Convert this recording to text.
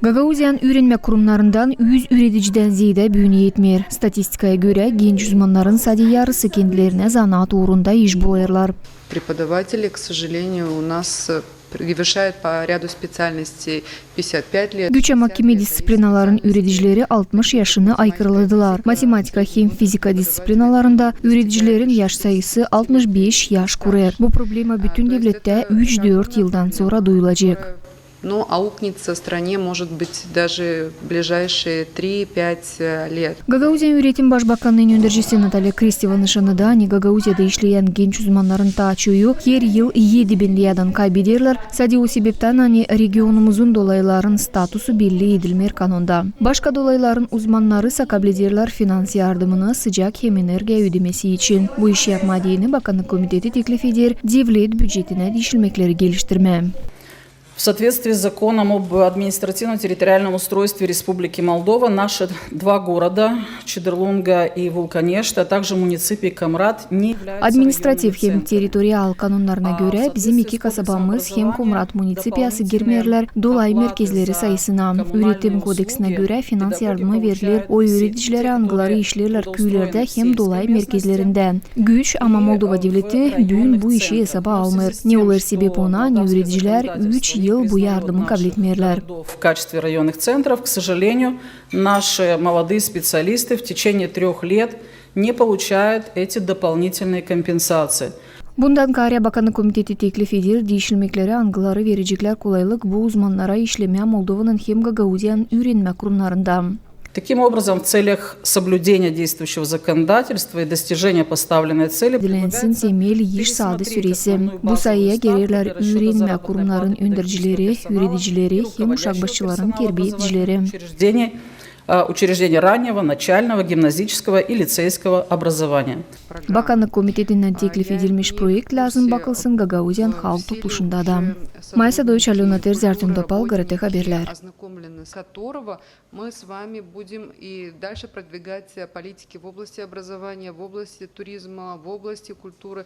Gagauzyan öğrenme kurumlarından 100 üreticiden ziyade büyüne yetmer. Statistikaya göre genç uzmanların sadece yarısı kendilerine zanaat uğrunda iş bulayırlar. Преподаватели, к сожалению, у нас превышает по ряду специальностей 55 лет. Güç ama kimi disiplinaların üreticileri 60 yaşını aykırıladılar. Matematika, hem fizika disiplinalarında üreticilerin yaş sayısı 65 yaş kurar. Bu problema bütün devlette 3-4 yıldan sonra duyulacak. Но аукнется стране, может быть, даже в ближайшие 3-5 лет. Gagauzyan Üretim Başbakanı'nın öndürücüsü Natalya Kristeva nişanıda Gagauziyada işleyen genç uzmanların taçuyu her yıl 7000 liyadan kaybederler. Sadece o sebepten regionumuzun dolayların statusu belli edilmer kanunda. Başka dolayların uzmanları kabul ederler finans yardımını sıcak hem enerji ödemesi için. Bu işi yapmadığını Bakanlık Komiteti teklif eder, devlet bütçetine değişilmekleri geliştirme. В соответствии с законом об административно-территориальном устройстве Республики Молдова, наши два города, Чедерлунга и Вулканешт, а также муниципий Камрат не являются Administratif hem territorial kanunlarına göre bizim iki kasabamız hem Kumrat munisipiyası girmerler dolay merkezleri sayısına. Üretim kodeksine göre finans yardımı verilir. O üreticilere angıları işlerler köylerde hem dolay merkezlerinde. Güç ama Moldova devleti dün bu işi hesaba almır. Ne olur sebep ona ne üreticiler 3 yıl bu yardımı kabul etmerler. В качестве районных центров, к сожалению, наши молодые специалисты в течение 3 лет не получают эти doполнительные компенсации. Bundan Kariya Bakanı Komiteti teklif eder, değişilmeklere angıları verecekler kolaylık bu uzmanlara işleme Moldova'nın hem Gagauzyan öğrenme kurumlarında. Таким образом, в целях соблюдения действующего законодательства и достижения поставленной цели Dilensin temel iş saati süresi. Bu sayıya gelirler öğrenme kurumların öndürücüleri, üreticileri hem uşak başçıların terbiyecileri. Учреждения раннего, начального, гимназического и лицейского образования. Bakanlık Komitetinden teklif edilmiş projekt lazım bakılsın Gagauzyan halk topluşunda da. Maysa Doyuş Alena Terzi Artem Topal, GRT Haberler. С которого мы с вами будем и дальше продвигать политики в области образования, в области туризма, в области культуры.